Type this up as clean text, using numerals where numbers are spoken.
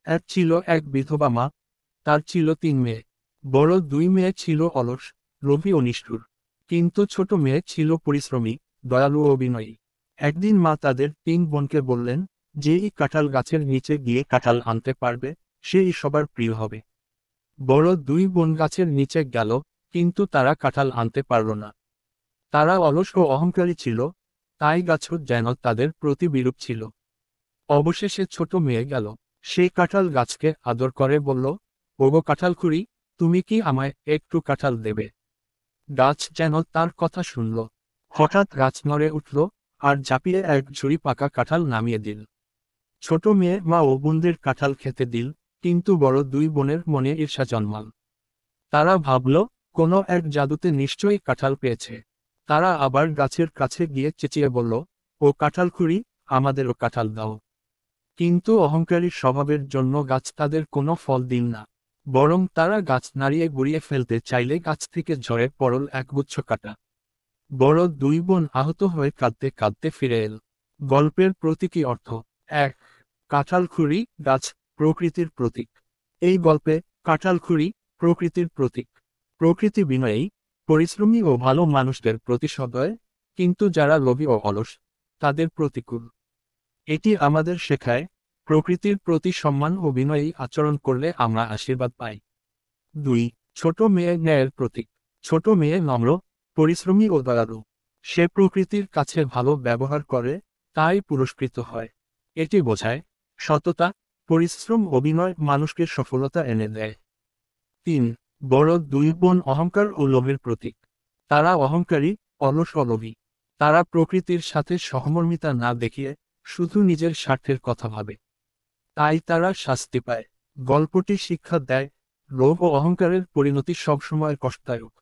এক ছিল এক বিধবা মা, তার ছিল 3 মেয়ে। বড় 2 মেয়ে ছিল অলস, লোভী ও নিষ্ঠুর। কিন্তু ছোট মেয়ে ছিল পরিশ্রমী, দয়ালু ও বিনয়ী। একদিন মা তাদের 3 বোনকে বললেন, যেই কাঁঠাল গাছের নিচে গিয়ে কাঁঠাল আনতে পারবে, সেই সবার প্রিয় হবে। বড় 2 বোন গাছের নিচে গেল, কিন্তু তারা কাঁঠাল আনতে পারল না। তারা অলস ও অহংকারী ছিল, তাই গাছও যেন তাদের প্রতি বিরূপ ছিল। অবশেষে ছোট মেয়ে গেল, সেই কাঁঠাল গাছকে আদর করে বলল, ওগো কাঁঠালখুড়ি, তুমি কি আমায় একটু কাঁঠাল দেবে? গাছ যেন তার কথা শুনল। হঠাৎ গাছ নড়ে উঠল, আর ঝাঁপিয়ে এক ঝুড়ি পাকা কাঁঠাল নামিয়ে দিল। ছোট মেয়ে মা ও বোনদের কাঁঠাল খেতে দিল, কিন্তু বড় 2 বোনের মনে ঈর্ষা জন্মাল। তারা ভাবল, কোনো এক জাদুতে নিশ্চয়ই কাঁঠাল পেয়েছে। তারা আবার গাছের কাছে গিয়ে চেঁচিয়ে বলল, ও কাঁঠালখুড়ি, আমাদেরও কাঁঠাল দাও। কিন্তু অহংকারী স্বভাবের জন্য গাছ তাদের কোনো ফল দিল না। বরং তারা গাছ নাড়িয়ে গুড়িয়ে ফেলতে চাইলে গাছ থেকে ঝরে পড়ল একগুচ্ছ কাঁটা। বড় 2 বোন আহত হয়ে কাঁদতে কাঁদতে ফিরে এল। গল্পের প্রতীকী অর্থ: 1. কাঁঠালখুড়ি গাছ, প্রকৃতির প্রতীক। এই গল্পে কাঁঠালখুড়ি প্রকৃতির প্রতীক। প্রকৃতি বিনয়ী, পরিশ্রমী ও ভালো মানুষদের প্রতি সদয়, কিন্তু যারা লোভী ও অলস, তাদের প্রতিকূল। এটি আমাদের শেখায়, প্রকৃতির প্রতি সম্মান ও বিনয়ী আচরণ করলে আমরা আশীর্বাদ পাই। 2. ছোট মেয়ে ন্যায়ের প্রতীক। ছোট মেয়ে নম্র, পরিশ্রমী ও দয়ালু। সে প্রকৃতির কাছে ভালো ব্যবহার করে, তাই পুরস্কৃত হয়। এটি বোঝায়, সততা, পরিশ্রম ও বিনয় মানুষকে সফলতা এনে দেয়। 3. বড় 2 বোন অহংকার ও লোভের প্রতীক। তারা অহংকারী, অলস ও লোভী। তারা প্রকৃতির সাথে সহমর্মিতা না দেখিয়ে শুধু নিজের স্বার্থের কথা ভাবে। তাই তারা শাস্তি পায়। গল্পটি শিক্ষা দেয়, লোভ ও অহংকারের পরিণতি সবসময় কষ্টদায়ক।